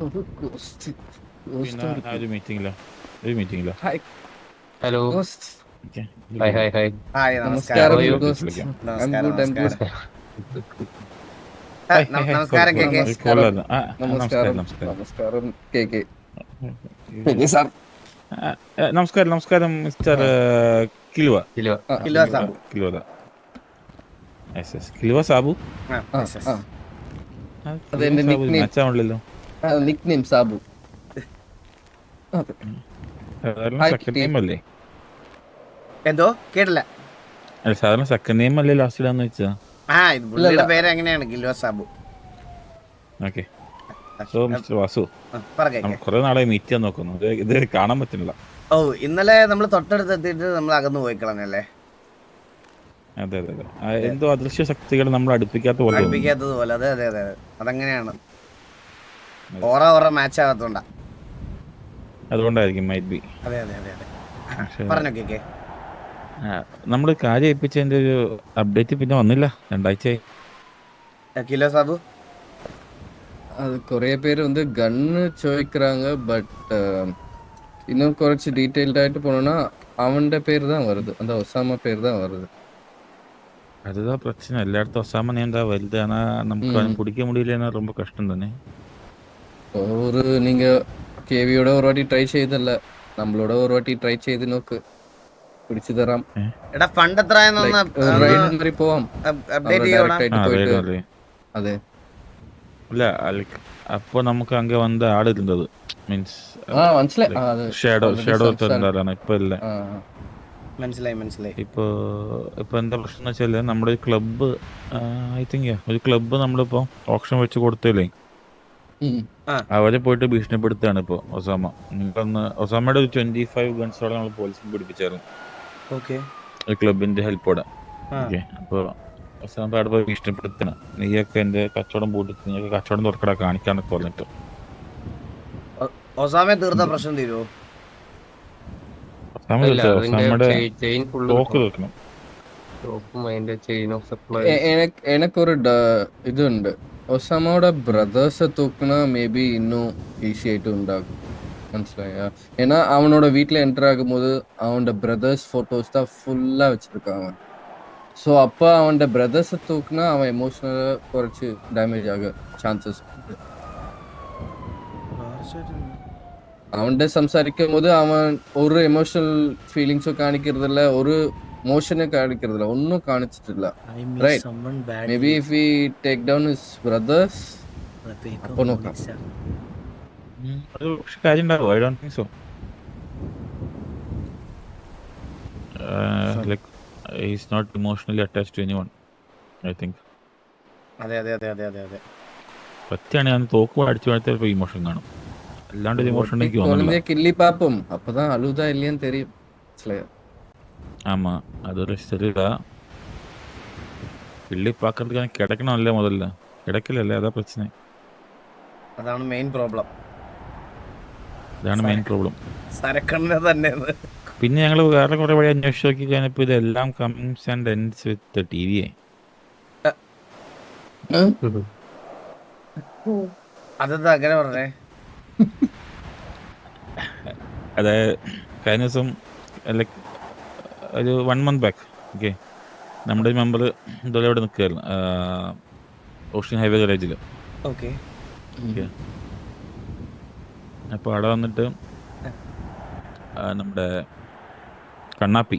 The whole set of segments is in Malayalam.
പിന്നെ ഒരു മീറ്റിംഗിലോ hi hello. Ghost. Okay hi hi hi. Hi, നമസ്കാരം നമസ്കാരം. ഗോസ്റ്റ്. വിളിക്കാം. നമസ്കാരം, നമസ്കാരം. നമസ്കാരം കെ കെ. നമസ്കാരം. നമസ്കാരം കെ കെ. സാർ. നമസ്കാരം mister Killua. Killua. Killua Sabu. Killua Sabu. അതെന്റെ നിക്നെയിം. മാച്ചാണല്ലോ. നിക്നെയിം സാബു. സെക്കൻഡ് നെയിം അല്ലേ? എന്തോ കേട്ടില്ല. സാധാരണ സെക്കൻഡ് നെയിം അല്ലേ ലാസ്റ്റ് ഇടാന്ന് വെച്ചാ. ഇത് പുള്ളിയുടെ പേര് എങ്ങനെയാണ്, Killua Sabu. Okay. So mister Vasu, പറ കെ കെ. കുറെ നാളെ മീറ്റ് ചെയ്യാൻ നോക്കുന്നു, ഇത് കാണാൻ പറ്റുന്നില്ല. ഓ, ഇന്നലെ നമ്മൾ തൊട്ടടുത്ത് എത്തിയിട്ട് നമ്മൾ അകന്നു പോയി കളഞ്ഞല്ലേ. അതെ അതെ അതെ. എന്തോ അദൃശ്യ ശക്തികൾ നമ്മൾ അടുപ്പിക്കാത്ത പോലെ തോന്നുന്നു. അടുപ്പിക്കാത്തത് പോലെ. അതെ അതെ അതെ, അതങ്ങനെയാണ്. ഓറ മാച്ച് ആകത്തോണ്ടാ. അതുകൊണ്ടായിരിക്കും മൈറ്റ് ബി. അതെ അതെ അതെ അതെ. പറഞ്ഞോ കെ കെ. നമ്മൾ കാര്യം ഏൽപ്പിച്ചതിന്റെ ഒരു അപ്ഡേറ്റ് പിന്നെ വന്നില്ല, 2 ആഴ്ചയായി. കിലോ സാബു, அது കുറേ പേര് வந்து கன்னு ചോദിக்கிறாங்க. பட் இன்னும் കുറച്ച് ഡീറ്റെയിൽഡ് ആയിട്ട് போனோம்னா அவனோட பேர் தான் வருது, அந்த ஒசாமா பேர் தான் வருது. அதுதான் பிரச்சனை. எல்லாயிடத்தும் ஒசாம நேம் தான் வருது. ஆனா நமக்கு அவனை பிடிக்க முடியலன்னா ரொம்ப கஷ்டம் தானே. ஒரு நீங்க കേവിയോட ഒരു വാട്ടി ട്രൈ ചെയ്തല്ല, നമ്മളോട് ഒരു വാട്ടി ട്രൈ ചെയ്ത് നോക്ക്, പിടിച്ചു തരാം. എടാ ഫണ്ട് എത്രയാണെന്ന് പോവാം. അപ്ഡേറ്റ് ചെയ്യണം. അതെ இல்ல அதுக்கு அப்போ நமக்கு அங்க வந்து ஆடு இருந்தது, மீன்ஸ் മനസ്സിലായി. ഷേഡോ இருந்தாராണ്. ഇപ്പൊ ഇല്ല. മനസ്സിലായി. ഇപ്പൊ എന്താ പ്രശ്നം എന്ന് വെച്ചാല് നമ്മുടെ ക്ലബ്ബ്, ഐ തിങ്ക് ഒരു ക്ലബ്ബ് നമ്മളിപ്പോ ഓപ്ഷൻ വെച്ച് കൊടുത്തില്ലേ, അവരെ പോയിട്ട് ഭീഷണിപ്പെടുത്താണ് ഇപ്പൊ ഒസാമ. ഒസാമയുടെ ഒരു 25 ഗൺസോടെ നമ്മൾ പോലീസിൽ പിടിപ്പിച്ചായിരുന്നു ക്ലബിന്റെ ഹെൽപ്പോടെ. ഓക്കെ, അപ്പൊ ഒസാമ അവിടെ പോയി ഭീഷണിപ്പെടുത്തണം, നീയൊക്കെ എന്റെ കച്ചവടം പൂട്ടിട്ട് നീയൊക്കെ കച്ചവടം തുറക്കട കാണിക്കാന്നൊക്കെ പറഞ്ഞിട്ട്. ഒസാമയെ തീർത്ത പ്രശ്നം തീരുവോ? തോക്ക് തീർക്കണം. എനിക്കൊരു ഇതുണ്ട്, ഒസാമയുടെ ബ്രദേഴ്സ് തൂക്കിന മേബി ഇന്നും ഈസി ആയിട്ട് ഉണ്ടാകും. മനസ്സിലായ? ஏன்னா அவனோட வீட்டில் என்டர் ஆகும்போது அவனோட பிரதர்ஸ் ஃபோட்டோஸ் தான் ஃபுல்லாக வச்சுருக்கான் அவன். ஸோ அப்போ அவனோட பிரதர்ஸை தூக்குனா அவன் எமோஷ்னலாக കുറച്ച് ഡാമേജ് ആകുക ചാൻസസ് ഉണ്ട്. അവൻ്റെ സംസാരിക്കും പോത് അവൻ ഒരു എമോഷണൽ ഫീലിങ്സോ കാണിக்கிறதிല്ല, ഒരു മോഷനെ കാണിக்கிறதிല്ല, ഒന്നും കാണിച്ചിട്ടില്ല. Right? Maybe if we take down his brothers അപ്പോൾ നോക്കാം. കാര്യം ഉണ്ടാവും. I don't think so. Like he's not emotionally attached to anyone, I think. അതെ. പറ്റിയാണ് ഞാൻ തോക്ക് അടിച്ചു കൊടുത്താൽ ഇമോഷൻ കാണും, അല്ലാണ്ട് ഇമോഷൻ എനിക്ക് തോന്നുന്നില്ല. കില്ലി പാപ്പം അപ്പதான் അലുതാ இல்லையான்னு தெரியும். ஆமா, அது ஒரு சரிடா. കിള്ളി പാக்கிறதுக்கான കിടക്കണമല്ലേ, മുതല്ല കിടക്കില്ലല്ലേ, അതാ പ്രശ്നം. അതാണ് മെയിൻ പ്രോബ്ലം. സരക്കണ്ണ തന്നെ. പിന്നെ ഞങ്ങൾ വേറെ കുറെ വഴി അന്വേഷിച്ച് നോക്കി കഴിഞ്ഞപ്പോൾ ഇതെല്ലാം Cummings and ends with TV. അതെന്താ അങ്ങനെ പറഞ്ഞേ? അതായത് കഴിഞ്ഞ ദിവസം ലൈക്ക് ഒരു 1 month ബാക്ക്, ഓക്കെ, നമ്മുടെ ഒരു മെമ്പർ ഇതുപോലെ ഇവിടെ നിൽക്കുകയായിരുന്നു ഓഷ്യൻ ഹൈവേ ഗാരേജിൽ. ഓക്കെ. അപ്പോൾ അവിടെ വന്നിട്ട് നമ്മുടെ കണ്ണാപ്പി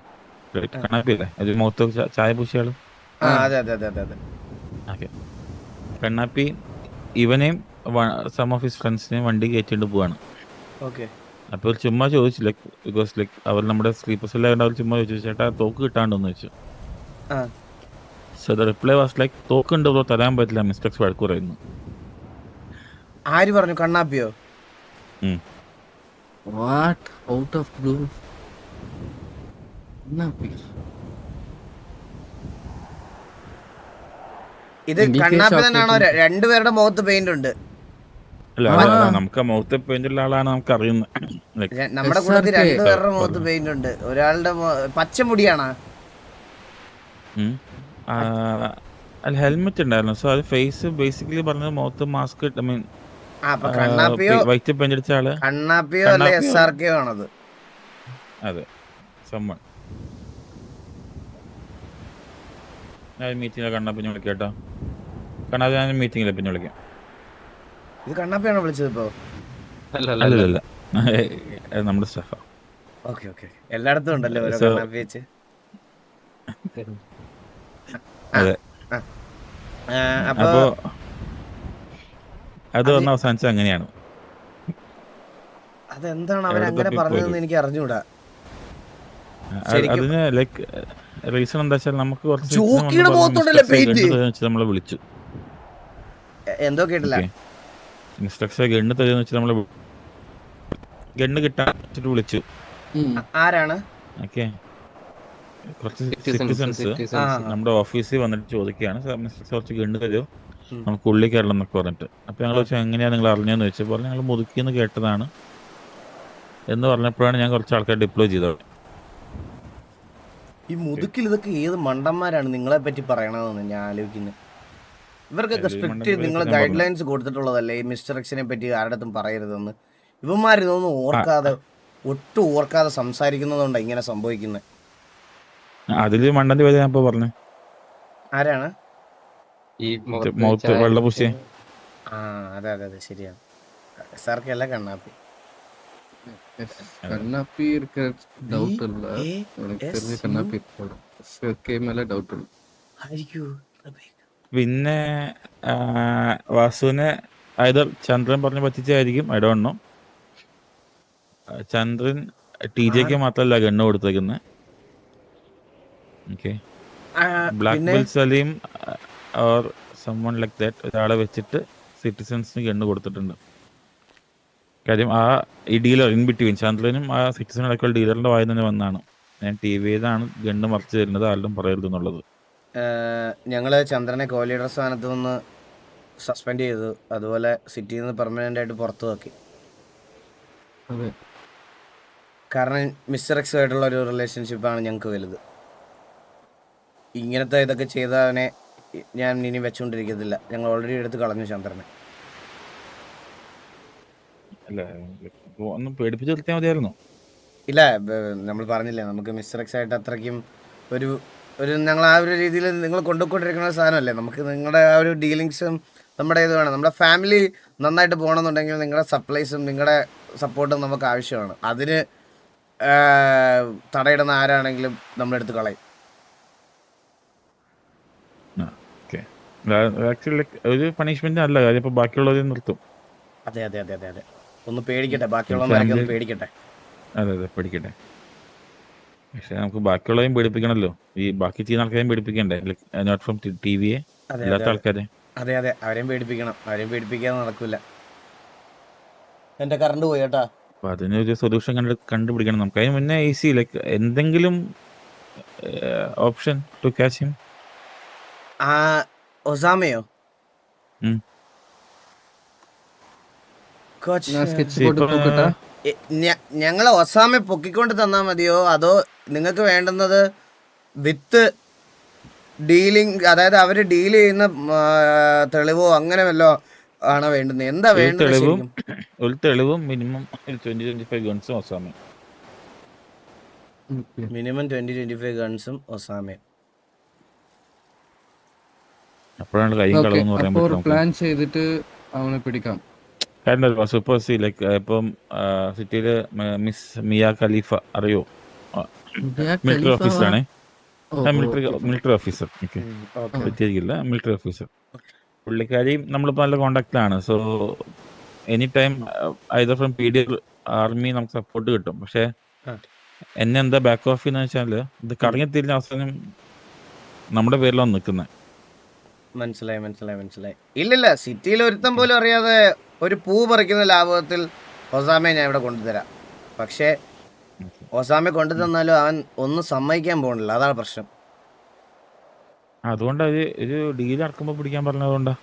അല്ലേ, ഒരു മുഖത്ത് ചായ പൂശിയാള്. ഓക്കെ, കണ്ണാപ്പി ഇവനെയും സം ഓഫ് ഹിസ് ഫ്രണ്ട്സിനെയും വണ്ടി കയറ്റിട്ട് പോവാണ്. അപ്പോൾ ചുമ്മാ ചോദിച്ചു, ലൈക്ക് ബിക്കോസ് ലൈക്ക് അവർ നമ്മുടെ സ്ലീപ്പേഴ്സ് എല്ലാം അവർ ചുമ്മാ ചോദിച്ചു, ചേട്ടാ തോക്ക് കിട്ടാണ്ടെന്ന് ചോദിച്ചു. So the reply was like, തോക്ക് ഉണ്ട് ബ്രോ, തരാൻ പറ്റില്ല, മിസ്റ്റേക്സ് വഴക്ക് പറയുന്നു. ആര് പറഞ്ഞു? കണ്ണാപ്പിയോ? What? Out of blue? ഇത് കണ്ണാപ്പി തന്നെയാണോ? രണ്ടുപേരുടെ മുഖത്ത് പെയിന്റ് ഉണ്ട്. അല്ല, നമുക്ക് മുഖത്ത് പെയിന്റ് ഉള്ള ആളാണ് നമുക്ക് അറിയുന്നത്. നമ്മുടെ കൂട്ടത്തിൽ രണ്ടുപേരുടെ മുഖത്ത് പെയിന്റ് ഉണ്ട്. ഒരാളുടെ പച്ചമുടിയാണ്. അല്ല, ഹെൽമെറ്റ് ഉണ്ടായിരുന്നു. സോ അത് ഫേസ് ബേസിക്കലി പറഞ്ഞത് മുഖത്ത് മാസ്ക്, ഐ മീൻ അപ്പൊ കണ്ണാപ്പിയോ വൈറ്റ് പെയിന്റ് അടിച്ച ആള് കണ്ണാപ്പിയോ അല്ലെ SRK ആണത്. അതെ സമ്മൺ. ഞാൻ മീറ്റിംഗിലെ കണ്ണാപ്പി ഞാൻ വിളിക്കാം കേട്ടോ. കണ്ണാപ്പി ഞാൻ മീറ്റിംഗിലെ പിന്നെ വിളിക്കാം. ഇത് കണ്ണാപ്പിയാണോ വിളിച്ചത് ഇപ്പൊ? അല്ലല്ല നമ്മുടെ സ്റ്റാഫാ. ഓക്കെ ഓക്കെ, എല്ലായിടത്തും ഉണ്ടല്ലോ ഓരോ കണ്ണാപ്പി വെച്ച്. അതെ. അപ്പൊ അത് വന്ന് അവസാനിച്ചത് അങ്ങനെയാണ്. അതെന്താണ് അവൻ അങ്ങനെ പറഞ്ഞതെന്ന് എനിക്ക് അറിഞ്ഞൂടാ. അതിന് ലൈക്ക് റീസൺ എന്താ വെച്ചാൽ നമുക്ക് നമ്മളെ വിളിച്ചു. എന്തോ കേട്ടില്ല. ഇൻസ്ട്രക്ഷൻ ഗണ്ണ് തരുന്ന വെച്ചാൽ നമ്മളെ ഗണ്ണ് കിട്ടാൻ വെച്ചിട്ട് വിളിച്ചു. ആരാണ്? ഓക്കെ, കുറച്ച് സിറ്റിസൺസ് നമ്മുടെ ഓഫീസിൽ വന്നിട്ട് ചോദിക്കുകയാണ്, കുറച്ച് ഗണ്ണ് തരുമോ, നമുക്ക് ഉള്ളിൽ കയറണം എന്നൊക്കെ പറഞ്ഞിട്ട്. അപ്പൊ ഞങ്ങൾ ചോദിച്ചാൽ എങ്ങനെയാണ് നിങ്ങൾ അറിഞ്ഞതെന്ന് ചോദിച്ചപ്പോൾ ഞങ്ങൾ മുതുക്കിന്ന് കേട്ടതാണ് എന്ന് പറഞ്ഞപ്പോഴാണ് ഞാൻ കുറച്ച് ആൾക്കാർ ഡിപ്ലോയ് ചെയ്തത്. ഈ മുതുക്കിൽ ഇതൊക്കെ ഏത് മണ്ടന്മാരാണ് നിങ്ങളെ പറ്റി പറയണതെന്ന് ഞാൻ ആലോചിക്കുന്നത്. ഇവർക്കൊക്കെ സ്ട്രിക്റ്റ് നിങ്ങൾ ഗൈഡ് ലൈൻസ് കൊടുത്തിട്ടുള്ളതല്ലേ ഈ മിസ്റ്റർ എക്സിനെ പറ്റി ആരുടെത്തും പറയരുതെന്ന്. ഇവന്മാരിതൊന്നും ഓർക്കാതെ ഒട്ടും ഓർക്കാതെ സംസാരിക്കുന്നതുകൊണ്ടാണ് ഇങ്ങനെ സംഭവിക്കുന്നത്. അതില് മണ്ടന്റെ പേര് ഞാൻ പറഞ്ഞു. ആരാണ്? വെള്ളപൂശിയെ. ആ അതെ അതെ അതെ ശരിയാണ്. SRK അല്ല കണ്ണാപ്പി. கண்ணாப்பி இருக்கிற டவுட் இல்ல, எனக்கு தெரிஞ்ச கண்ணாப்பி SRK மேல டவுட் இல்ல. പിന്നെ വാസുവിനെ ഐദർ ചന്ദ്രൻ പറഞ്ഞ് പറ്റിച്ചായിരിക്കും, I don't know. Chandran TJ മാത്രല്ല ഗണ്ണ് കൊടുത്തേക്കുന്നത്. Okay, black bell Saleem or someone like that ഒരാളെ വെച്ചിട്ട് സിറ്റിസൺസിന് ഗണ്ണ് കൊടുത്തിട്ടുണ്ട്. കാര്യം ആ ഈ ഡീലർ ഇൻ ബിറ്റ്വീൻ ചന്ദ്രനും ആ സിറ്റിസണിടയ്ക്കുള്ള ഡീലറിന്റെ വായിൽ തന്നെ വന്നാണ്. ഞാൻ TVയിലാണ് ഗണ്ണ് മറിച്ച് തരുന്നത്, ആരും പറയരുത് എന്നുള്ളത്. ഞങ്ങൾ ചന്ദ്രനെ കോ ലീഡർ സ്ഥാനത്ത് നിന്ന് സസ്പെൻഡ് ചെയ്തു. അതുപോലെ സിറ്റിയിൽ നിന്ന് പെർമനന്റ് ആയിട്ട് പുറത്തു നോക്കി. കാരണം മിസ്റ്റർ എക്സ് ആയിട്ടുള്ള ഒരു റിലേഷൻഷിപ്പാണ് ഞങ്ങൾക്ക് വലുത്. ഇങ്ങനത്തെ ഇതൊക്കെ ചെയ്തവനെ ഞാൻ ഇനി വെച്ചുകൊണ്ടിരിക്കത്തില്ല. ഞങ്ങൾ ഓൾറെഡി എടുത്ത് കളഞ്ഞു ചന്ദ്രനെ. അല്ല ഒന്ന് പേടിപ്പിച്ച് നിർത്തിയാൽ മതിയായിരുന്നു. ഇല്ല, നമ്മൾ പറഞ്ഞില്ലേ നമുക്ക് മിസ്റ്റർ എക്സ് ആയിട്ട് അത്രയ്ക്കും ഒരു ഞങ്ങൾ ആ ഒരു രീതിയിൽ നിങ്ങൾ കൊണ്ടുപോയിക്കൊണ്ടിരിക്കുന്ന സാധനമല്ലേ. നമുക്ക് നിങ്ങളുടെ ആ ഒരു ഡീലിങ്സും നമ്മുടെ ഇത് വേണം. നമ്മുടെ ഫാമിലി നന്നായിട്ട് പോകണമെന്നുണ്ടെങ്കിൽ നിങ്ങളുടെ സപ്ലൈസും നിങ്ങളുടെ സപ്പോർട്ടും നമുക്ക് ആവശ്യമാണ്. അതിന് തടയിടുന്ന ആരാണെങ്കിലും നമ്മളെടുത്ത് കളയും. ആക്ച്വലി ഒരു പണിഷ്മെന്റ് അല്ല കാര്യം, ഇപ്പൊ ബാക്കിയുള്ളവരെ നിർത്തും. അതെ അതെ അതെ അതെ അതെ, ഒന്ന് പേടിക്കട്ടെ, ബാക്കിയുള്ളവരൊക്കെ ഒന്ന് പേടിക്കട്ടെ. അതെ അതെ പേടിക്കട്ടെ. പക്ഷെ നമുക്ക് ബാക്കിയുള്ളവരും പേടിപ്പിക്കണല്ലോ, ഈ ബാക്കി ചെയ്യുന്ന ആൾക്കാരെയും പേടിപ്പിക്കണ്ടേ, നോട്ട് ഫ്രം TVയെ അല്ലാത്ത ആൾക്കാരെ. അതെ അതെ, അവരെയും പേടിപ്പിക്കണം. അവരെയും പേടിപ്പിക്കാതെ നടക്കൂല. എന്റെ കറണ്ട് പോയി കേട്ടാ. അപ്പൊ അതിനൊരു സൊല്യൂഷൻ കണ്ടുപിടിക്കണം നമുക്ക്. അതിന് മുന്നേ ഈസി ലൈക്ക് എന്തെങ്കിലും ഓപ്ഷൻ ടു ക്യാച്ച് ഹിം. ഒസാമയോ? ഞങ്ങളെ ഒസാമ പൊക്കിക്കൊണ്ട് തന്നാ മതിയോ, അതോ നിങ്ങൾക്ക് വേണ്ടുന്നത് വിത്ത് ഡീലിംഗ്, അതായത് അവര് ഡീൽ ചെയ്യുന്ന തെളിവോ അങ്ങനെ വല്ലോ ആണോ വേണ്ടുന്നത്? എന്താ വേണ്ടത്? ഒരു തെളിവും മിനിമം 20-25 ഗൺസും ഒസാമ. മിനിമം 20-25 ഗൺസും ഒസാമയും. അപ്പോഴാണ് കൈ കളവെന്ന് പറയാൻ പറ്റും. പ്ലാൻ ചെയ്തിട്ട് അവനെ പിടിക്കാം. കാരണം സൂപ്പർ സി ലൈക്ക് ഇപ്പം സിറ്റിയില് മിസ് മിയ ഖലീഫ അറിയോ? മിലിറ്ററി ഓഫീസറാണേ. Military officer. ഓക്കെ, പറ്റിയിരിക്കില്ല, മിലിറ്ററി ഓഫീസർ. പുള്ളിക്കാരിയും നമ്മളിപ്പോൾ നല്ല കോണ്ടാക്റ്റിലാണ്. So any time either from PD army നമുക്ക് സപ്പോർട്ട് കിട്ടും. പക്ഷെ എന്നെ എന്താ ബാക്ക് ഓഫ് എന്ന് വെച്ചാൽ ഇത് കറങ്ങിത്തിരിഞ്ഞ അവസാനം നമ്മുടെ പേരിലാണ് നിൽക്കുന്നത്. മനസ്സിലായി മനസ്സിലായി മനസ്സിലായി. ഇല്ലില്ല, സിറ്റിയിൽ ഒരുത്തം പോലും അറിയാതെ ഒരു പൂ പറിക്കുന്ന ലാഭത്തിൽ ഒസാമയെ ഞാൻ ഇവിടെ കൊണ്ടുതരാം. പക്ഷേ ഒസാമയെ കൊണ്ടു തന്നാലും അവൻ ഒന്നും സമ്മതിക്കാൻ പോകണില്ല, അതാണ് പ്രശ്നം. അതുകൊണ്ട് ഒരു ഡീൽ നടക്കുമ്പോൾ പിടിക്കാൻ പറഞ്ഞതുകൊണ്ടാ.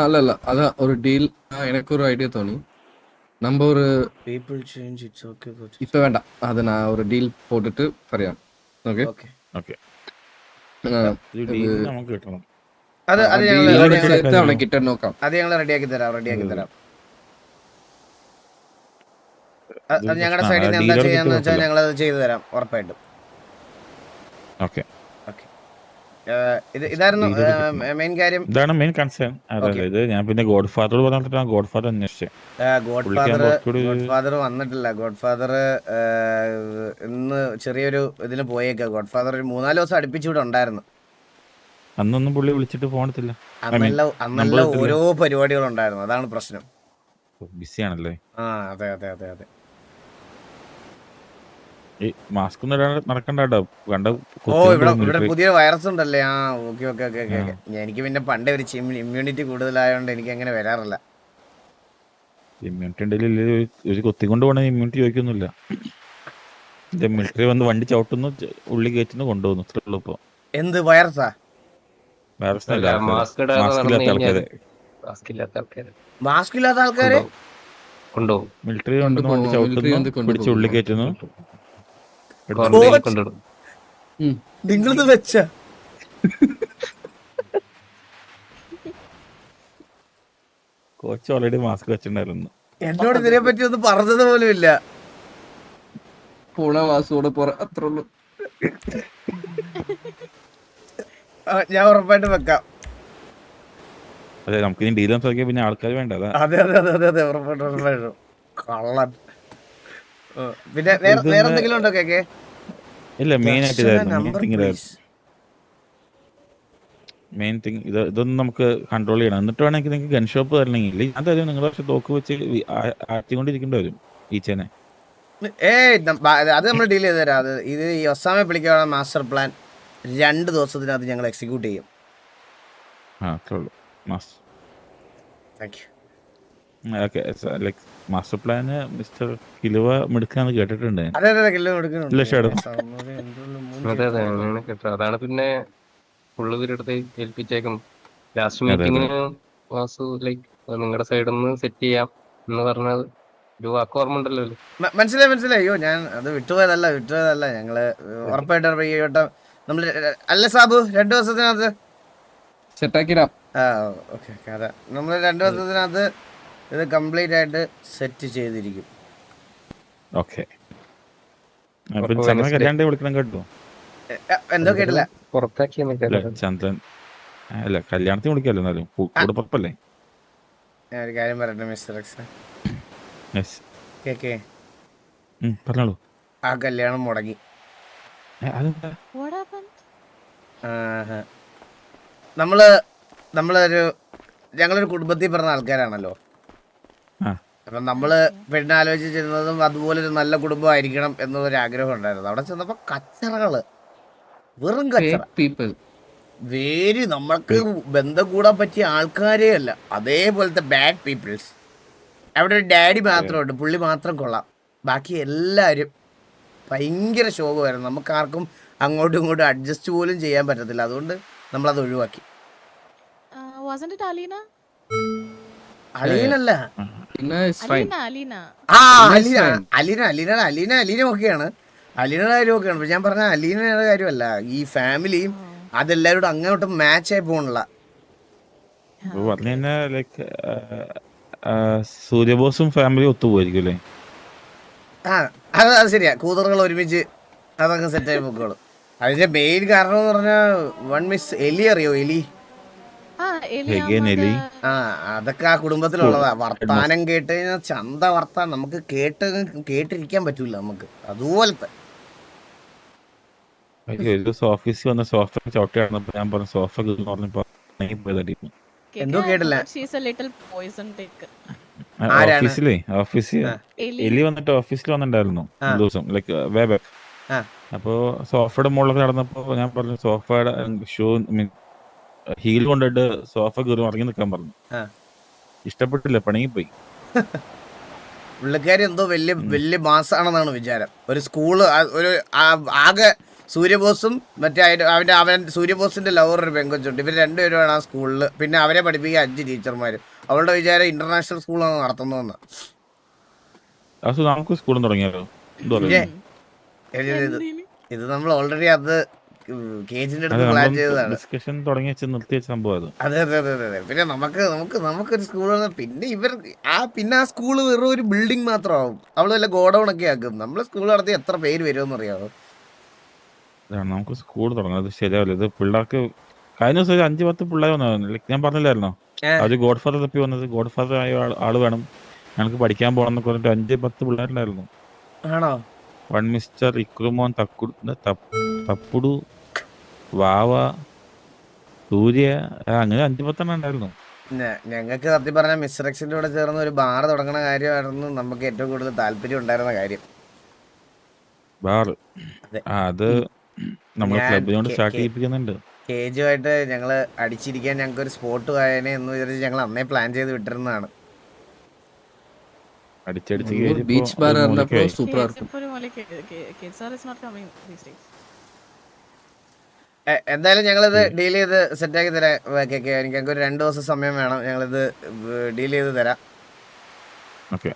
അല്ലല്ല, അതാ ഒരു ഡീൽ. எனக்கு ஒரு ஐடியா தோணி, நம்ம ஒரு people change, it's okay. இப்ப வேண்டாம், அது நான் ஒரு டீல் போட்டுட்டு പറയാം. ஓகே ഓക്കെ ഓക്കെ, നമുക്ക് കിട്ടണം. അത് അത് ഞങ്ങള് ഇതിനോട് ready ചേർത്ത് ആക്കാം. അവനെ കിട്ടാൻ നോക്കാം. അത് ഞങ്ങൾ റെഡിയാക്കി തരാം. അത് ഞങ്ങളുടെ സൈഡിൽ നിന്ന് എന്താ ചെയ്യാന്ന് വെച്ചാൽ ഞങ്ങൾ അത് ചെയ്തു തരാം ഉറപ്പായിട്ടും. ഓക്കെ, ഇതായിരുന്നു മെയിൻ കാര്യം. ഇതാണ് മെയിൻ കൺസേൺ. അതെ, ഇത് ഞാൻ പിന്നെ ഗോഡ് ഫാദർ പറഞ്ഞിട്ടാണ് ഗോഡ് ഫാദർ അന്വേഷിച്ചത്. ഗോഡ് ഫാദർ വന്നിട്ടില്ല. ഗോഡ് ഫാദർ ഇന്ന് ചെറിയൊരു ഇതിന് പോയേക്കാ. ഗോഡ് ഫാദർ ഒരു 3-4 ദിവസം അടുപ്പിച്ചിവിടെ ഉണ്ടായിരുന്നു. അന്നൊന്നും പുള്ളി വിളിച്ചിട്ട് ഫോൺ എടുത്തില്ല. അന്നെല്ലാം ഓരോ പരിപാടികളുണ്ടായിരുന്നു, അതാണ് പ്രശ്നം. ബിസി ആണല്ലേ? അതെ. ഈ മാസ്ക് ഒന്നും ഇടാതെ നടക്കണ്ട കണ്ട. ഇവിടെ പുതിയ വൈറസ് ഉണ്ടല്ലേ? ഓക്കെ. എനിക്ക് പിന്നെ പണ്ടേ ഒരു ഇമ്മ്യൂണിറ്റി കൂടുതലായോണ്ട് എനിക്ക് അങ്ങനെ വരാറില്ല. ഇമ്മ്യൂണിറ്റി ഉണ്ടെങ്കിൽ ഒരു കൊത്തിക്കൊണ്ട് പോകണ ഇമ്മ്യൂണിറ്റി ചോദിക്കൊന്നുമില്ല. മിലിറ്ററി വന്ന് വണ്ടി ചവിട്ടുന്നു, ഉള്ളി കയറ്റുന്നു, കൊണ്ടുപോകുന്നു. ഇത്രേ ഉള്ളൂ. ഇപ്പൊ എന്ത് വൈറസാ? മാസ്ക് ഇല്ലാത്ത ആൾക്കാര് മിലിറ്ററി കൊണ്ടുവന്ന് വണ്ടി ചവിട്ടുന്നു, പിടിച്ച് ഉള്ളി കയറ്റുന്നു. നിങ്ങളിത് വെച്ച കോച്ച് ഓൾറെഡി മാസ്ക് വെച്ചിട്ടുണ്ടായിരുന്നു. എന്നോട് ഇതിനെ പറ്റി ഒന്നും പറഞ്ഞത് പോലും ഇല്ല. അത്രേ ഉള്ളൂ. ഞാൻ ഉറപ്പായിട്ട് വെക്കാം. അതെ, നമുക്ക് ഇനി ഡീലൻസ് നോക്കിയാൽ പിന്നെ ആൾക്കാർ വേണ്ട. അതെ ഉറപ്പായിട്ടും. കള്ളൻ. പിന്നെ വേറെ എന്തെങ്കിലും ഉണ്ടോ കേക്കെ? ഇല്ല, മെയിൻ ആയിട്ട് മെയിൻ തിങ് ഇതൊന്നും നമുക്ക് കൺട്രോൾ ചെയ്യണം. എന്നിട്ട് വേണമെങ്കിൽ നിങ്ങൾക്ക് ഗൺ ഷോപ്പ് തരണമെങ്കിൽ അതായത് നിങ്ങൾ പക്ഷെ തോക്ക് വെച്ച് ആഴ്ത്തിക്കൊണ്ടിരിക്കേണ്ടി വരും ഈച്ചേനെ. അത് നമ്മൾ ഡീൽ ചെയ്ത് തരാം. അത് ഇത് ഈ ഒസാമെ വിളിക്കാനുള്ള മാസ്റ്റർ പ്ലാൻ 2 ദിവസത്തിനകത്ത് ഞങ്ങൾ എക്സിക്യൂട്ട് ചെയ്യും. അത്രേ ഉള്ളൂ. Thank you. Okay, like master plan mister Killua മിടുക്കാന്ന് കേട്ടിട്ടുണ്ട്. അതെ അതാണ് പിന്നെ ഫുള്ള് ഇവരെടുത്ത് ഏൽപ്പിച്ചേക്കും. ലാസ്റ്റ് മീറ്റിങ്ങിന് വാസു ലൈക്ക് നിങ്ങളുടെ സൈഡിൽ നിന്ന് സെറ്റ് ചെയ്യാം എന്ന് പറഞ്ഞത് ഒരു വാക്ക് ഓർമ്മ ഉണ്ടല്ലോ. മനസ്സിലായി. അയ്യോ, ഞാൻ അത് വിട്ടുപോയതല്ല. ഞങ്ങള് ഉറപ്പായിട്ടും ഈ വട്ടം നമ്മള് അല്ല സാബു 2 ദിവസത്തിനകത്ത് സെറ്റാക്കിടാം. ഓക്കെ. അതെ, നമ്മള് 2 ദിവസത്തിനകത്ത് ഇത് കംപ്ലീറ്റ് ആയിട്ട് സെറ്റ് ചെയ്തിരിക്കും. ഓക്കെ, കല്യാണം വിളിക്കണം കേട്ടോ. എന്തോ കേട്ടില്ല. ചന്ദ്രൻ അല്ല, കല്യാണത്തിന് വിളിക്കല്ലോ. എന്നാലും കൂടെ പുറപ്പല്ലേ. ഞാൻ ഒരു കാര്യം പറയട്ടെ മിസ്റ്റർ എക്സ്. പറഞ്ഞോളൂ. ആ കല്യാണം മുടങ്ങി. ഞങ്ങളൊരു കുടുംബത്തിൽ പറഞ്ഞ ആൾക്കാരാണല്ലോ. അപ്പം നമ്മള് പെണ്ണ് ആലോചിച്ചിരുന്നതും അതുപോലെ ഒരു നല്ല കുടുംബമായിരിക്കണം എന്നുള്ളൊരു ആഗ്രഹം ഉണ്ടായിരുന്നു. അവിടെ ചെന്നപ്പോ കച്ചറകള്, വെറും കച്ചറ. നമ്മൾക്ക് ബന്ധം കൂടാൻ പറ്റിയ ആൾക്കാരേ അല്ല, അതേപോലത്തെ ബാഡ് പീപ്പിൾസ്. അവിടെ ഒരു ഡാഡി മാത്രമുണ്ട്, പുള്ളി മാത്രം കൊള്ളാം. ബാക്കി എല്ലാവരും ഭയങ്കര ശോകമായിരുന്നു. നമുക്ക് ആർക്കും അങ്ങോട്ടും ഇങ്ങോട്ടും അഡ്ജസ്റ്റ് പോലും ചെയ്യാൻ പറ്റത്തില്ല. അതുകൊണ്ട് നമ്മളത് ഒഴിവാക്കി. അലീനല്ല, അലീന ഒക്കെയാണ്. അലീനയുടെ കാര്യം ഒക്കെയാണ്. പക്ഷെ ഞാൻ പറഞ്ഞ അലീനയുടെ കാര്യമല്ല, ഈ ഫാമിലിയും അതെല്ലാവരോടും അങ്ങോട്ടും മാച്ച് ആയി പോകണില്ല. ലൈക്ക് സൂര്യബോസും ഫാമിലി ഒത്തുപോയിരിക്കും അല്ലേ? അത് ശരിയാ. കൂതറുകൾ ഒരുമിച്ച് അതൊക്കെ സെറ്റായി പോക്കോളൂ. അതിന്റെ മെയിൻ കാരണം എന്ന് പറഞ്ഞാൽ വൺ മിസ് എലി. അറിയോ എലി? അതൊക്കെ ആ കുടുംബത്തിലുള്ളതാ. വർത്താനം കേട്ട് കഴിഞ്ഞാൽ ചന്ത വർത്താനം, നമുക്ക് കേട്ടിരിക്കാൻ പറ്റൂല നമുക്ക്. അതുപോലത്തെ ഓഫീസിൽ വന്ന സോഫ ചവിട്ടിയാണെന്നപ്പോ ഞാൻ പറഞ്ഞു സോഫ എന്തോ കേട്ടില്ല. ഓഫീസിൽ എലി വന്നിട്ട് ഓഫീസിൽ വന്നിട്ടുണ്ടായിരുന്നു ദിവസം, ലൈക്ക് വേബ്. അപ്പോ സോഫയുടെ മുകളിലൊക്കെ നടന്നപ്പോ ഞാൻ പറഞ്ഞു സോഫയുടെ ഷൂ ഹീൽ കൊണ്ടിട്ട് സോഫ കയറി ഇറങ്ങി നിൽക്കാൻ പറഞ്ഞു. ഇഷ്ടപ്പെട്ടില്ല, പണിങ്ങിപ്പോയി. പുള്ളിക്കാരി എന്തോ വലിയ മാസാണെന്നാണ് വിചാരം. ഒരു സ്കൂള് ഒരു ആകെ സൂര്യബോസും മറ്റേ അവൻ സൂര്യബോസിന്റെ ലവർ ഒരു പെങ്കൊച്ചുണ്ട്. ഇവർ 2 പേരുമാണ് ആ സ്കൂളിൽ. പിന്നെ അവരെ പഠിപ്പിക്കുക 5 ടീച്ചർമാര്. അവളുടെ വിചാരം ഇന്റർനാഷണൽ സ്കൂളാണ് നടത്തുന്നതെന്ന്. നമുക്ക് സ്കൂളും തുടങ്ങിയാലോ? ഇത് നമ്മൾ ഓൾറെഡി അത് കേജിന്റെ അത് അടുത്ത് പ്ലാൻ നമ്മൾ ചെയ്തതാണ്. ഡിസ്കഷൻ തുടങ്ങി വെച്ച് നിർത്തി വെച്ച സംഭവം അത്. അതെ അതെ അതെ അതെ അതെ. പിന്നെ നമുക്കൊരു സ്കൂൾ പിന്നെ ആ സ്കൂള് വെറും ഒരു ബിൽഡിംഗ് മാത്രമാവും. അവള് വല്ല ഗോഡൌൺ ഒക്കെ ആക്കും. നമ്മള് സ്കൂൾ നടത്തി എത്ര പേര് വരുമെന്ന് അറിയാമോ? അതാണ് നമുക്ക് സ്കൂൾ തുടങ്ങാം. അത് ശരിയാവില്ല. ഇത് പിള്ളേർക്ക് കഴിഞ്ഞ ദിവസം ഒരു 5-10 പിള്ളേർ വന്നു. ഞാൻ പറഞ്ഞില്ലായിരുന്നോ, അവര് ഗോഡ് ഫാദർ തപ്പി വന്നത്. ഗോഡ് ഫാദർ ആയ ആള് വേണം, ഞങ്ങൾക്ക് പഠിക്കാൻ പോകണം എന്നൊക്കെ പറഞ്ഞിട്ട് 5-10 പിള്ളേരുണ്ടായിരുന്നു. ആണോ? വൺ മിസ്റ്റർ ഇക്രുമോൻ, തപ്പുടു, വാവ, സൂര്യ, അങ്ങനെ 5-10 ഉണ്ടായിരുന്നു. ഞങ്ങൾക്ക് സത്യം പറഞ്ഞാൽ മിസ്റ്റർ എക്സിന്റെ കൂടെ ചേർന്ന് ഒരു ബാർ തുടങ്ങണ കാര്യമായിരുന്നു നമുക്ക് ഏറ്റവും കൂടുതൽ താല്പര്യം ഉണ്ടായിരുന്ന കാര്യം. ബാർ അതെ. അത് നമ്മൾ ക്ലബിനോട് സ്റ്റാർട്ട് ചെയ്യിപ്പിക്കുന്നുണ്ട്. കേജുമായിട്ട് ഞങ്ങള് അടിച്ചിരിക്കാൻ ഞങ്ങൾക്ക് ഒരു സ്പോട്ട് ആയേനെ എന്ന് വിചാരിച്ച് ഞങ്ങൾ അന്നേ പ്ലാൻ ചെയ്ത് വിട്ടിരുന്നതാണ്. അടിച്ചടിച്ച് ബീച്ച് ബാർ ആയിരുന്നപ്പോ സൂപ്പർ ആയിരുന്നു. എന്തായാലും ഞങ്ങളിത് ഡീൽ ചെയ്ത് സെറ്റാക്കി തരാം. ഞങ്ങൾക്ക് ഒരു 2 ദിവസം സമയം വേണം. ഞങ്ങളിത് ഡീൽ ചെയ്ത് തരാം. ഓക്കെ.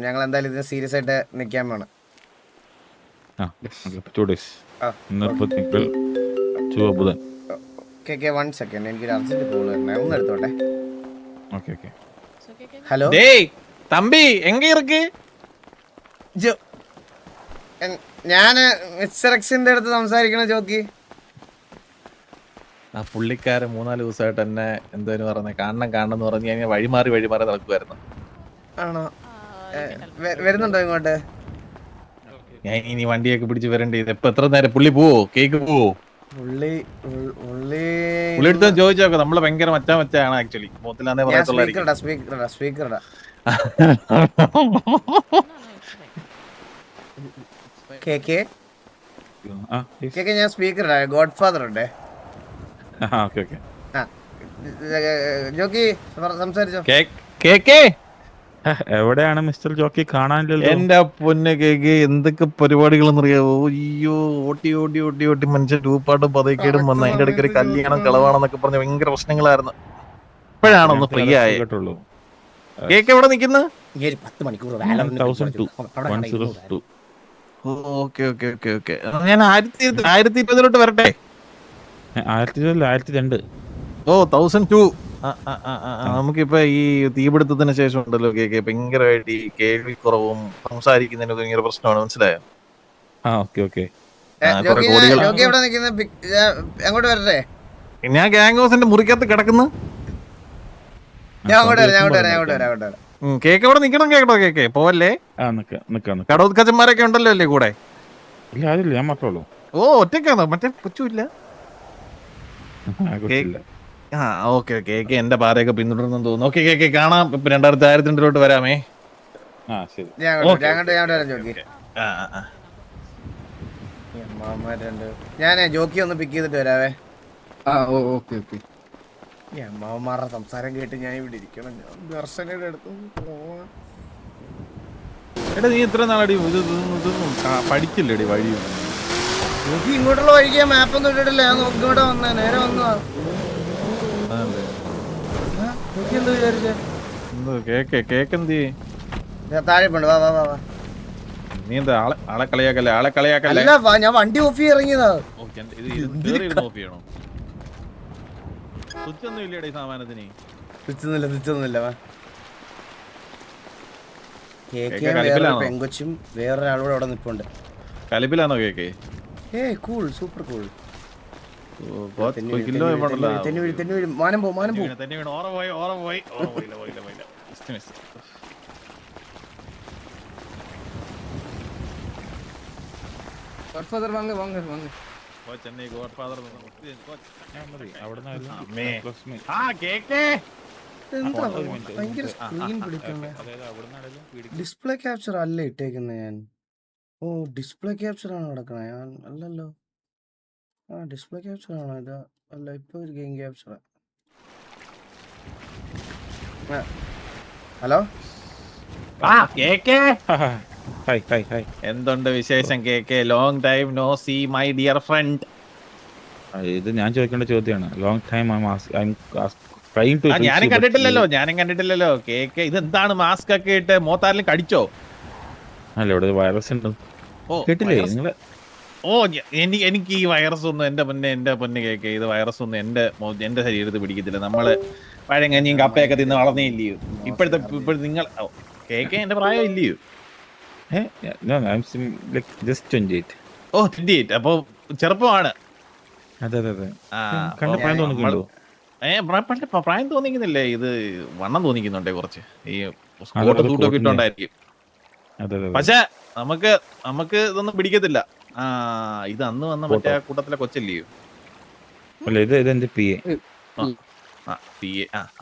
ഞങ്ങൾ എന്തായാലും ഇതിന് സീരിയസ് ആയിട്ട് നിൽക്കാൻ വേണം. 2 days. ആ. തിങ്കൾ ചൊവ്വ ബുധൻ. ഓക്കെ 1 സെക്കൻഡ്, എനിക്കൊരു അർജന്റ് കോൾ വരണേ, ഒന്ന് എടുത്തോട്ടെ. ഓക്കെ. ഹലോ തമ്പി എങ്ക ഇருக்கு? ഞാൻ മിസ്റ്റർ എക്സിന്റെ അടുത്ത് സംസാരിക്കണ ജോക്കി. ആ പുള്ളിക്കാരൻ 3-4 ദിവസമായിട്ട് എന്നെ എന്തോന്ന് പറഞ്ഞ കാണണം എന്ന് പറഞ്ഞ് ഞാൻ വഴിമാറി നടക്കുമായിരുന്നു. ആണോ? വരുന്നുണ്ടോ ഇങ്ങോട്ട്? ഞാൻ ഇനി വണ്ടിയൊക്കെ പിടിച്ച് വരണ്ടേ. ഇത് എത്ര നേരം പുള്ളി പോവോ? കേക്ക് പോവോ? പുള്ളി എടുത്ത് ചോദിച്ചോക്കെ. നമ്മള് ഭയങ്കര മച്ചാണ് ആക്ച്വലി. മൂത്തിലാന്നേ പറയത്തുള്ളൂ. സ്പീക്കറുടെ ഞാൻ സ്പീക്കറുടെ ഗോഡ് ഫാദർ ഉണ്ടേ. ഓക്കെ. ജോക്കി സംസാരിച്ചോ. കേക്കേ എവിടെയാണ് മിസ്റ്റർ ജോക്കി? കാണാനില്ലല്ലോ. എന്റെ പൊന്നെ കേക്ക്, എന്തൊക്കെ പരിപാടികളെന്നറിയാവോ? അയ്യോ, ഓട്ടി മനുഷ്യൻ രൂപാട്ടും പതക്കേടും വന്ന് അതിന്റെ ഇടയ്ക്ക് ഒരു കല്യാണം കളവാണെന്നൊക്കെ പറഞ്ഞ് ഭയങ്കര പ്രശ്നങ്ങളായിരുന്നു. ഇപ്പോഴാണൊന്ന് ഫ്രീ ആയ. കേക്ക് എവിടെ നിക്കുന്നു? 10 മണിക്കൂർ 1002. ഓക്കെ. ഞാൻ 1020 വരട്ടെ. 1002. ഓ 1002. നമുക്കിപ്പോ ഈ തീപിടുത്തത്തിന് ശേഷം ഉണ്ടല്ലോ കേക്ക്, ഭയങ്കരമായിട്ട് ഈ കേൾവി കുറവും സംസാരിക്കുന്നതിന് ഭയങ്കര പ്രശ്നമാണ്. മനസ്സിലായോ? ഓക്കെ. അങ്ങോട്ട് വരട്ടെ. ഞാൻ ഗാങ് ഹൗസിന്റെ മുറിക്കകത്ത് കിടക്കുന്നു. ഞാൻ അങ്ങോട്ട് വരാം. കേക്ക് അവിടെ നിക്കണം കേട്ടോ. പോവല്ലേ? കടോത്കച്ചന്മാരൊക്കെ ഉണ്ടല്ലോ അല്ലേ കൂടെ? ഇല്ല, അതില്ല, ഞാൻ മാത്രമേ ഉള്ളൂ. ഓ, ഒറ്റയ്ക്കാണോ? മറ്റേ കൊച്ചുമില്ല? ഓക്കെ. കേക്ക് എന്റെ പാതയൊക്കെ പിന്തുടർന്നു തോന്നുന്നു. ഓക്കെ കേക്ക്, കാണാം. 2002 വരാമേ. ശരി. ഞാൻ ജോക്കി ഒന്ന് പിക്ക് ചെയ്തിട്ട് വരാവേ. ഓക്കെ. അമ്മാവന്മാരുടെ സംസാരം കേട്ട് ഞാൻ ഇവിടെ ഇരിക്കണം. ദർശനയുടെ അടുത്ത് എടാ, നീ ഇത്ര നാളടി പഠിച്ചില്ലേടി വഴി? ജോക്കി ഇങ്ങോട്ടുള്ള വഴിക്ക് മാപ്പൊന്നും ഇട്ടിട്ടില്ല. ഞാൻ നോക്കിവിടെ വന്നേ, നേരെ വന്നതാ. കേക്ക് എന്ത് താഴെ പോണ്ട്. വാ. നീ എന്താ ആളെ കളിയാക്കല്ലേ? അല്ല, ഞാൻ വണ്ടി ഓഫ് ചെയ്ത് ഇറങ്ങിയതാ. സ്വിച്ചൊന്നുമില്ല. പെങ്കൊച്ചും വേറൊരാളൂടെ അവിടെ നിൽപ്പുണ്ട്. കലിപ്പിലാണോ കേക്ക്? Cool, super cool. കിലോ മാനം പോ. ഗോഡ്ഫാദർ വാങ്ങ. Chennai god father. Display capture അല്ല ഇട്ടേക്കുന്നത് ഞാൻ. ഓ, ഡിസ്പ്ലേ ക്യാപ്ചർ ആണ് നടക്കണേ. ഞാൻ അല്ലല്ലോ. ഡിസ്പ്ലേ ക്യാപ്ചർ ആണോ ഇത്? അല്ല, ഇപ്പൊ ഒരു ഗെയിം ക്യാപ്ചർ. Hello hi. എന്തുണ്ട് വിശേഷം കേക്ക്? Long time no see my dear friend. ഇത് ഞാൻ ചോദിക്കേണ്ട ചോദ്യമാണ്. ലോങ് ടൈം ഞാനും കണ്ടിട്ടില്ലല്ലോ കേക്ക്. ഇതെന്താണ് മാസ്ക് ഒക്കെ ഇട്ട് മോത്താരിലും കടിച്ചോ? അല്ല, ഇവിടെ വൈറസ് ഉണ്ട്. കേട്ടില്ലേ നിങ്ങള്? എനിക്ക് ഈ വൈറസ് ഒന്നും എന്റെ പൊന്നെ കേക്ക്, ഇത് വൈറസ് ഒന്നും എന്റെ ശരീരത്തിൽ പിടിക്കത്തില്ല. നമ്മള് പഴങ്കഞ്ഞിയും കപ്പയൊക്കെ തിന്ന് വളർന്നേയില്ലയോ ഇപ്പോഴത്തെ നിങ്ങൾ കേക്ക് എന്റെ പ്രായം ഇല്ലയോ? ജസ്റ്റ് 28. ഓ 28, അപ്പൊ ചെറുപ്പമാണ്. അതെ അതെ അതെ. ആ, കണ്ട പ്രായം തോന്നിക്കുണ്ടോ? പ്രായം തോന്നിക്കുന്നില്ലേ? ഇത് വണ്ണം തോന്നിക്കുന്നുണ്ടേ കുറച്ച്. ഈ അതെ, കോട്ട് അത് തൂട്ടൊക്കെ കോട്ടിന്റെ. ഇട്ടോണ്ടായിരിക്കും. അതെ അതെ അതെ. പക്ഷെ നമുക്ക് ഇതൊന്നും പിടിക്കത്തില്ല. ആ, ഇത് അന്ന് വന്ന മറ്റേ ആ കൂട്ടത്തിലെ കൊച്ചല്ലയോ? അല്ല ഇത് എന്റെ PA.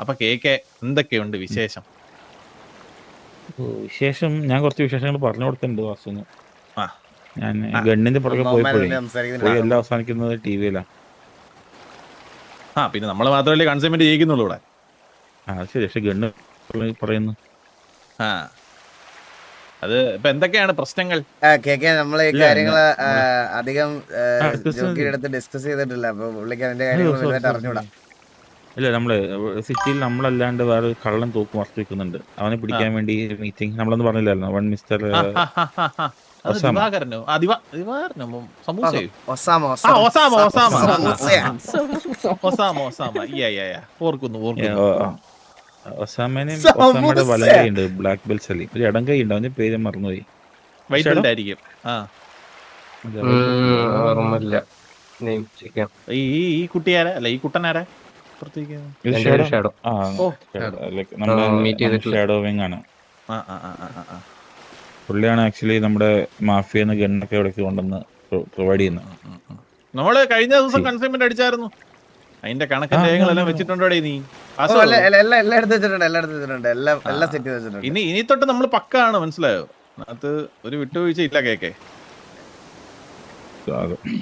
അപ്പൊ കേക്ക് എന്തൊക്കെയുണ്ട് വിശേഷം? വിശേഷം ഞാൻ കുറച്ച് വിശേഷങ്ങൾ പറഞ്ഞു കൊടുത്തിട്ടുണ്ട് വാസുന്ന്. ആ. ഞാൻ ഗണ്ണിന്റെ പുറകെ പോയപ്പോഴേ പോയി സംസാരിക്കുന്നില്ല. എല്ലാം അവസാനിക്കുന്നത് TV-ലാ. പിന്നെ നമ്മൾ മാത്രമല്ലേ കൺസൈൻമെന്റ് ചെയ്യിക്കുന്നുള്ളൂ ഇവിടെ. ശരി. പക്ഷെ ഗണ്ണ് പറയുന്നു. ആ, അത് ഇപ്പൊ എന്തൊക്കെയാണ് പ്രശ്നങ്ങൾ? കേക്കെ നമ്മള് ഈ ഇല്ല, കാര്യങ്ങള് നമ്മള് അധികം discuss ജോക്കിയുടെ അടുത്ത് ഡിസ്കസ് ചെയ്തിട്ടില്ല. അപ്പൊ പുള്ളിക്ക് അതിന്റെ കാര്യങ്ങൾ വലുതായിട്ട് അറിഞ്ഞൂടാ. ഇല്ല, നമ്മള് സിറ്റിയിൽ നമ്മളല്ലാണ്ട് വേറെ ഒരു കള്ളൻ തോക്ക് മറച്ചു വെക്കുന്നുണ്ട്. അവനെ പിടിക്കാൻ വേണ്ടി മീറ്റിംഗ് നമ്മളൊന്നും പറഞ്ഞില്ലായിരുന്നു. വൺ മിസ്റ്റർ അത് ദിവാകരനോ? ദിവാകരനോ? സമൂസയോ? ഒസാമ ഓർക്കുന്നു. ഒസാമേനെയും ഒസാമയുടെ വലങ്കൈ ഉണ്ട്, ബ്ലാക്ക് ബെൽറ്റ് അലി. ഒരു ഇടം കൈ ഉണ്ട്, അവന്റെ പേര് മറന്നുപോയി. വൈറ്റ് ബെൽറ്റ് ആയിരിക്കും. ഓർമ്മയില്ല. ഈ കുട്ടിയാരാ? അല്ല, ഈ കുട്ടനാരാ? ഷാഡോ ഷാഡോവിങ് ആണ്. പുള്ളിയാണ് ആക്ച്വലി നമ്മുടെ മാഫിയെന്ന് ഗണ്ണൊക്കെ ഇവിടേക്ക് കൊണ്ടുവന്ന് പ്രൊവൈഡ് ചെയ്യുന്നത്. നമ്മള് കഴിഞ്ഞ ദിവസം കൺസൈൻമെന്റ് അടിച്ചായിരുന്നു. അതിന്റെ കണക്കും രേഖകളെല്ലാം വെച്ചിട്ടുണ്ടോടെ നീ? എല്ലാം എടുത്ത് വെച്ചിട്ടുണ്ട്. എല്ലാം സെറ്റ് ചെയ്ത് വെച്ചിട്ടുണ്ട്. ഇനി തൊട്ട് നമ്മൾ പക്കാണ്, മനസ്സിലായോ? അത് ഒരു വിട്ടുവീഴ്ച ഇല്ല കേക്കെ.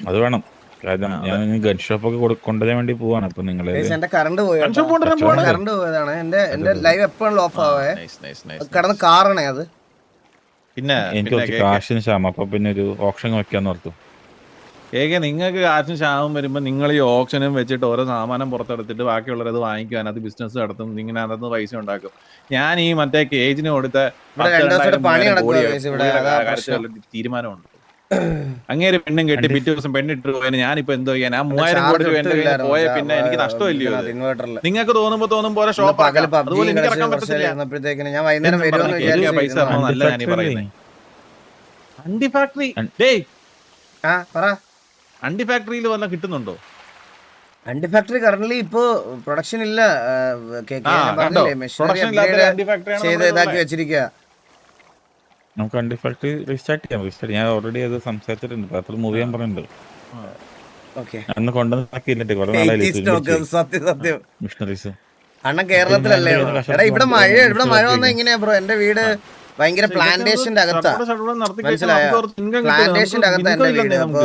അത് വേണം. കാരണം ഞാൻ ഗൺ ഷോപ്പ് ഒക്കെ കൊണ്ടുവരാൻ വേണ്ടി പോവാണ്. അപ്പൊ നിങ്ങളെ എന്റെ കറണ്ട് പോയതാണ്. എന്റെ ലൈവ് എപ്പോഴും ഓഫ് ആവേ കടന്ന് കാറണേ. അത് പിന്നെ എനിക്ക് കുറച്ച് കാശിന് ക്ഷാമം. അപ്പൊ പിന്നെ ഒരു ഓപ്ഷൻ വെക്കാന്ന് ഓർത്തു. കേക്കെ, നിങ്ങൾക്ക് കാശിന് ക്ഷാമം വരുമ്പോ നിങ്ങൾ ഈ ഓപ്ഷനും വെച്ചിട്ട് ഓരോ സാമാനം പുറത്തെടുത്തിട്ട് ബാക്കിയുള്ളവരത് വാങ്ങിക്കും, അതിനകത്ത് ബിസിനസ് നടത്തും, ഇങ്ങനെ അതിനകത്ത് പൈസ ഉണ്ടാക്കും. ഞാൻ ഈ മറ്റേ കേജിന് കൊടുത്ത തീരുമാനമുണ്ട്. അങ്ങേര് പെണ്ണും കെട്ടി പിറ്റേ ദിവസം പെണ്ണിട്ട് പോയാൽ ഞാനിപ്പോ എന്തോ ചെയ്യാൻ? ആ 3000 കോടി രൂപ എന്റെ കയ്യിൽ പോയ പിന്നെ എനിക്ക് നഷ്ടമില്ലയോ? നിങ്ങൾക്ക് തോന്നും പോലെ ഷോപ്പ് അതുപോലെ എനിക്ക് ഇറക്കാൻ പറ്റത്തില്ല. പൈസ നല്ല ഞാൻ പറയുന്നത്. അണ്ടി ഫാക്ടറി അണ്ടി ഫാക്ടറിയിൽ വല്ല കിട്ടുന്നുണ്ടോ? അണ്ടി ഫാക്ടറി കറന്റ് ഇപ്പോ പ്രൊഡക്ഷൻ ഇല്ല. ചെയ്ത് ഇതാക്കി വെച്ചിരിക്കുക. നമുക്ക് അണ്ടി ഫാക്ടറി റീസ്റ്റാർട്ട് ചെയ്യാം. ഞാൻ ഓൾറെഡി അത് സംസാരിച്ചിട്ടുണ്ട്. അത്ര മൂവ് ചെയ്യാൻ പറഞ്ഞിട്ടുണ്ട്. അന്ന് കൊണ്ടുവന്നാക്കിയില്ലേ കുറെ നാളായി മിഷണറീസ്. അണ്ണൻ കേരളത്തിലല്ലേ? എടാ ഇവിടെ മഴ വന്നാ ഇങ്ങനെയാ ബ്രോ. എന്റെ വീട് ഭയങ്കര പ്ലാന്റേഷന്റെ അകത്താ, മനസ്സിലായോ? പ്ലാന്റേഷന്റെ അകത്താ എന്റെ വീട്. അപ്പൊ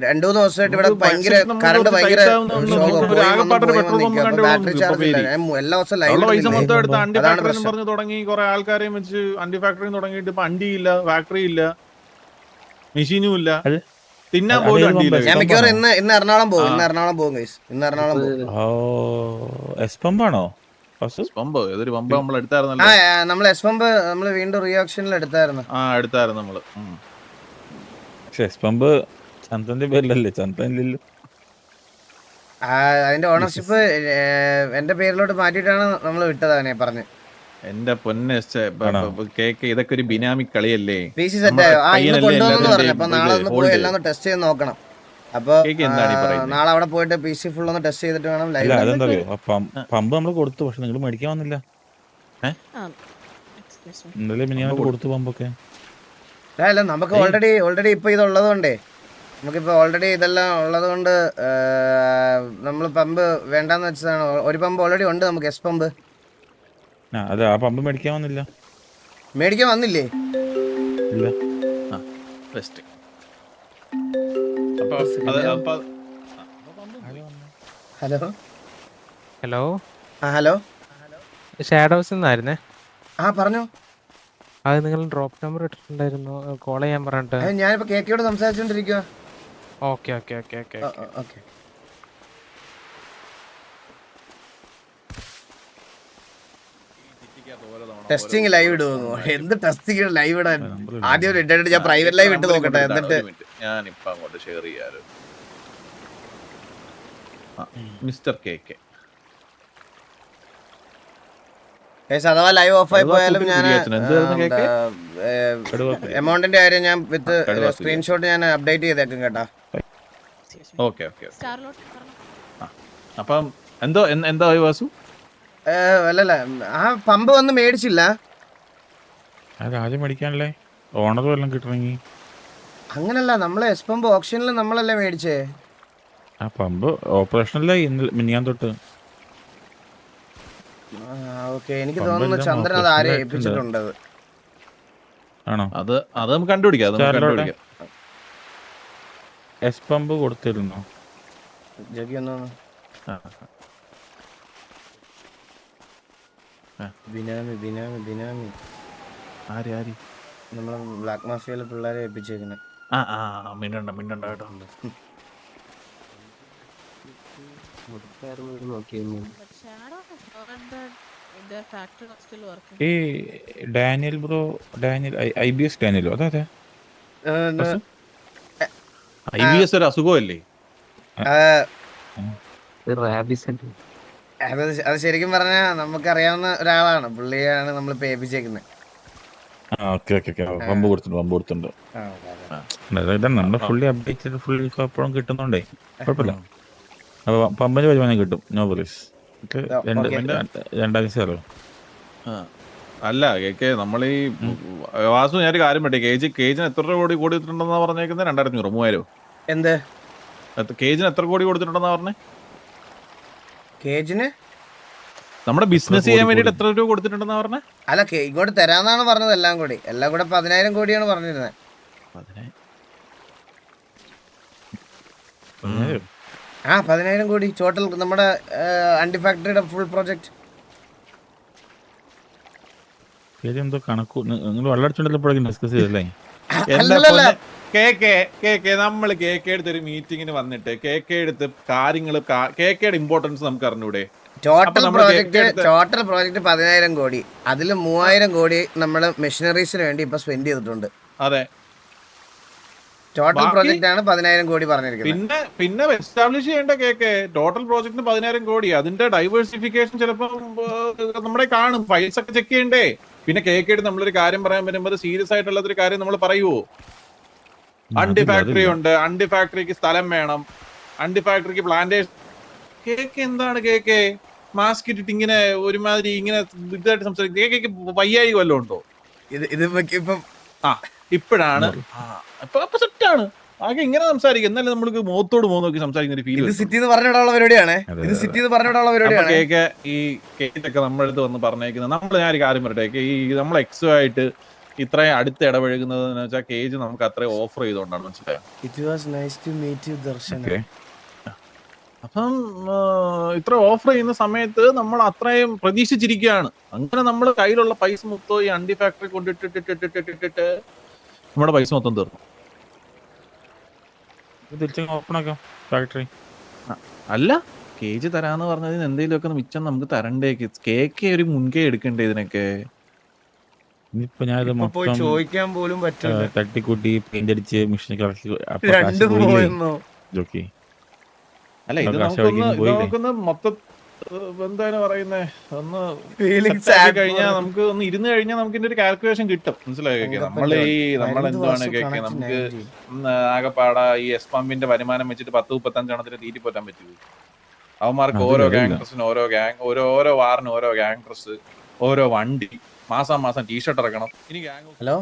2-3 ദിവസമായിട്ട് ഇവിടെ ഭയങ്കര കറണ്ട് ഭയങ്കര ബാറ്ററി ചാർജ് ഇല്ല. എല്ലാ ദിവസവും ലൈവ് തുടങ്ങി കുറെ ആൾക്കാരെയും വെച്ച് അണ്ടി ഫാക്ടറി തുടങ്ങിയിട്ട് ഇപ്പൊ അണ്ടിയില്ല, ഫാക്ടറി ഇല്ല, മെഷീനും ഇല്ല, തിന്നാൻ പോലും അണ്ടിയില്ല. ഞാൻ മിക്കവാറും ഇന്ന് എറണാകുളം പോകും. ഇന്ന് എറണാകുളം പോകും. എസ് പമ്പാണോ? ഏതൊരു പമ്പ് നമ്മൾ എടുത്തായിരുന്നല്ലോ. നമ്മൾ എസ് പമ്പ് നമ്മള് വീണ്ടും റിയാക്ഷനിൽ എടുത്തായിരുന്നു. നമ്മള്. എസ് പമ്പ് ചന്തന്റെ പേരിലല്ലേ? ചന്തല്ലോ. അതിന്റെ ഓണർഷിപ്പ് എന്റെ പേരിലോട്ട് മാറ്റിയിട്ടാണ് നമ്മൾ വിട്ടത് അവനെ പറഞ്ഞ്. എന്റെ പൊന്നെ കേക്ക്, ഇതൊക്കെ ഒരു ബിനാമി കളിയല്ലേ? PC സെറ്റ് ആയോ? കൊണ്ടുവന്നു പറഞ്ഞു. അപ്പൊ നാളെ ഒന്ന് പോയി എല്ലാം ടെസ്റ്റ് ചെയ്ത് നോക്കണം. അപ്പൊ നാളെ അവിടെ പോയിട്ട് PC ഫുൾ ഒന്ന് ടെസ്റ്റ് ചെയ്തിട്ട് വേണം ലൈവ്. അതെന്തറിയോ, പമ്പ് നമ്മൾ കൊടുത്തു, പക്ഷെ നിങ്ങൾ മേടിക്കാൻ വന്നില്ല. ഇന്നലെ മിനിയാന്ന് കൊടുത്തു പമ്പൊക്കെ. അല്ല, നമുക്ക് ഓൾറെഡി ഇപ്പൊ ഇതുള്ളത് കൊണ്ടേ, നമുക്കിപ്പോ ഓൾറെഡി ഇതെല്ലാം ഉള്ളത് കൊണ്ട് നമ്മൾ പമ്പ് വേണ്ടെന്ന് വെച്ചതാണ്. ഒരു പമ്പ് ഓൾറെഡി ഉണ്ട് നമുക്ക്, എസ് പമ്പ്. അതെ, ആ പമ്പ് മേടിക്കാൻ വന്നില്ലേ? ഇല്ല. ഹലോ ഷാഡോസ് നിന്നായിരുന്നേ. പറഞ്ഞോ. അത് നിങ്ങൾ ഡ്രോപ്പ് നമ്പർ ഇട്ടിട്ടുണ്ടായിരുന്നു, കോൾ ചെയ്യാൻ പറഞ്ഞിട്ട്. ഞാനിപ്പോ കേക്കയോട് സംസാരിച്ചോണ്ടിരിക്കുക. ഓക്കെ. ടെസ്റ്റിംഗ് ലൈവ് ഇടുന്നു. എന്ത് ടെസ്റ്റിംഗ് ലൈവ് ഇടാൻ? ആദ്യം ഇട്ടിട്ട് ഞാൻ പ്രൈവറ്റ് ലൈവ് ഇട്ട് നോക്കട്ടെ, എന്നിട്ട് ഞാനിപ്പോ അങ്ങോട്ട് ഷെയർ ചെയ്യാറ്. മിസ്റ്റർ KK അഥവാ ലൈവ് ഓഫ് ആയി പോയാലും ഞാൻ കടുവ എമൗണ്ടിന്റെ കാര്യം ഞാൻ വിത്ത് സ്ക്രീൻഷോട്ട് ഞാൻ അപ്ഡേറ്റ് ചെയ്തേക്കും കേട്ടാ. ഓക്കെ. അപ്പം എന്താ വാസു? അല്ലല്ല, ആ പമ്പ് വന്ന് മേടിച്ചില്ല. അത് ആദ്യം മേടിക്കാനല്ലേ ഓണറും എല്ലാം കിട്ടണമെങ്കിൽ. അങ്ങനല്ല, നമ്മളെ എസ് പമ്പ് ഓപ്ഷനിൽ നമ്മളല്ലേ മേടിച്ചേ. ആ പമ്പ് ഓപ്പറേഷനല്ലേ മിനിയാൻ തൊട്ട്. ഓക്കെ, എനിക്ക് തോന്നുന്നു ചന്ദ്രൻ അത് ആരെ ഏൽപ്പിച്ചിട്ടുണ്ട്. ആണോ? അത് നമുക്ക് കണ്ടുപിടിക്കാം. S pump കൊടുത്തിരുന്നോ? ജഗി ഒന്ന് ബിനാമി ആര് നമ്മളെ ബ്ലാക്ക് മാഫിയയിലെ പിള്ളേരെ ഏൽപ്പിച്ചേക്കുന്നത്. മിണ്ടണ്ട കേട്ടോ. ഈ ഡാനിയൽ ബ്രോ, IBS ഡാനിയലോ? അതെ. IBS ഒരു അസുഖമല്ലേ? അത് ശരിക്കും പറഞ്ഞാ നമുക്കറിയാവുന്ന ഒരാളാണ്, പുള്ളിയാണ് നമ്മളിപ്പോ ഏൽപ്പിച്ചേക്കുന്നത്. പമ്പ് കൊടുത്തിട്ടുണ്ട്. നമ്മുടെ ഫുള്ളി അപ്ഡേറ്റഡ് ഫുള്ളി എപ്പോഴും കിട്ടുന്നുണ്ടേ, കുഴപ്പമില്ല. അപ്പൊ പമ്പിന് വരുമാനം കിട്ടും, നോ വറീസ്. 2 അല്ല KK, നമ്മളീ വാസു ഞാനൊരു കാര്യം പറ്റേ, കേജിന് എത്ര രൂപ കൊടുത്തിട്ടുണ്ടെന്നാ പറഞ്ഞേക്കുന്നത്? 2500 3000? എന്ത് കേജിന് എത്ര കോടി കൊടുത്തിട്ടുണ്ടെന്നാ പറഞ്ഞേ? കേജിന് നമ്മുടെ ബിസിനസ് ചെയ്യാൻ വേണ്ടിട്ട് എത്ര രൂപ കൊടുത്തിട്ടുണ്ടെന്നാ പറഞ്ഞേ? അല്ല, ഇങ്ങോട്ട് തരാന്നാണ് പറഞ്ഞത്. എല്ലാം കൂടെ 10,000 കോടിയാണ് പറഞ്ഞിരുന്നത്. 10,000 കോടി ടോട്ടൽ നമ്മുടെ അണ്ടി ഫാക്ടറിയുടെ ഫുൾ പ്രോജക്റ്റ്. എന്തോ കണക്കു നിങ്ങൾ വെള്ളടിച്ചോണ്ടപ്പോഴേക്കും ഡിസ്കസ് ചെയ്തല്ലേ? നമ്മള് KK അടുത്ത് ഒരു മീറ്റിങ്ങിന് വന്നിട്ട് KK അടുത്ത് കാര്യങ്ങൾ, KKയുടെ ഇമ്പോർട്ടൻസ് നമുക്ക് അറിഞ്ഞൂടെ? ടോട്ടൽ പ്രോജക്റ്റ് 10,000 കോടി. അതിൽ 3,000 കോടി നമ്മള് മെഷീനറീസിന് വേണ്ടി ഇപ്പൊ സ്പെൻഡ് ചെയ്തിട്ടുണ്ട്. അതെ, ടോട്ടൽ പ്രോജക്റ്റ് ആണ് 10,000 കോടി പറഞ്ഞിരിക്കുന്നത്. പിന്നെ എസ്റ്റാബ്ലിഷ് ചെയ്യേണ്ട KK ടോട്ടൽ പ്രോജക്റ്റിന് 10,000 കോടി. അതിന്റെ ഡൈവേഴ്സിഫിക്കേഷൻ ചിലപ്പോ നമ്മുടെ കാണും, ഫയൽസ് ഒക്കെ ചെക്ക് ചെയ്യണ്ടേ? പിന്നെ KK നമ്മളൊരു കാര്യം പറയാൻ വരുമ്പോൾ സീരിയസ് ആയിട്ടുള്ളൊരു കാര്യം നമ്മൾ പറയുവോ? അണ്ടി ഫാക്ടറി ഉണ്ട്, അണ്ടി ഫാക്ടറിക്ക് സ്ഥലം വേണം, അണ്ടി ഫാക്ടറിക്ക് പ്ലാന്റേഷൻ. KK എന്താണ് KK മാസ്ക് ഇട്ടിട്ട് ഇങ്ങനെ ഒരുമാതിരി ഇങ്ങനെ ഇതായിട്ട് സംസാരിക്കും? KK വയ്യായി വല്ലതും ഉണ്ടോ? ഇപ്പോഴാണ് സെറ്റാണ് ആകെ ഇങ്ങനെ സംസാരിക്കും. എന്നാലും നമ്മൾക്ക് മുഖത്തോട് മുഖം നോക്കി സംസാരിക്കുന്ന ഒരു ഫീൽ. സിറ്റിന്ന് പറഞ്ഞിടാനുള്ള പരിപാടിയാണ്. KK ഈ കേക്കൊക്കെ നമ്മുടെ അടുത്ത് വന്ന് പറഞ്ഞേക്കുന്നത്, ഞാൻ ഒരു കാര്യം പറയട്ടെ, ഈ നമ്മൾ എക്സോ ആയിട്ട് ഇത്രയും അടുത്ത് ഇടപഴകുന്നത് എന്ന് വെച്ചാൽ കേജ് നമുക്ക് അത്രയും ഓഫർ ചെയ്തുകൊണ്ടാണ്, മനസ്സിലായോ? അപ്പം ഇത്ര ഓഫർ ചെയ്യുന്ന സമയത്ത് നമ്മൾ അത്രയും പ്രതീക്ഷിച്ചിരിക്കുകയാണ്. അങ്ങനെ നമ്മൾ കയ്യിലുള്ള പൈസ മൊത്തം ഈ അണ്ടി ഫാക്ടറി കൊണ്ടിട്ടിട്ടിട്ടിട്ടിട്ടിട്ട് നമ്മുടെ പൈസ മൊത്തം തീർന്നു. ഫാക്ടറി അല്ല, കേജ് തരാന്ന് പറഞ്ഞതിന് എന്തെങ്കിലുമൊക്കെ മിച്ചം നമുക്ക് തരണ്ടേ? KK ഒരു മുൻകൈ എടുക്കണ്ടേ ഇതിനൊക്കെ? ഇനിയിപ്പോ ഞാനിത് മൊത്തം ചോദിക്കാൻ പോലും പറ്റില്ല. തട്ടിക്കൂട്ടി പെയിന്റ് അടിച്ച് മെഷീൻ കളക്കി. അല്ല, ഇത് നമുക്കൊന്ന് മൊത്തം എന്താണ് പറയുന്നേ, ഒന്ന് കഴിഞ്ഞാൽ നമുക്ക് ഒന്ന് ഇരുന്ന് കഴിഞ്ഞാൽ നമുക്ക് ഇതിന്റെ ഒരു കാൽക്കുലേഷൻ കിട്ടും, മനസ്സിലായോ? നമ്മളെന്താണ് നമുക്ക് ആകെപ്പാട ഈ എസ് പമ്പിന്റെ വരുമാനം വെച്ചിട്ട് 10-35 എണ്ണത്തിന് തീറ്റി പോറ്റാൻ പറ്റുമോ? അവന്മാർക്ക് ഓരോ ഗാങ്ട്രസിന് ഓരോ വാറിന് ഓരോ ഗാങ്ട്രസ്, ഓരോ വണ്ടി, മാസം ടീഷർട്ട് ഇറക്കണം. ഇനി ഹലോ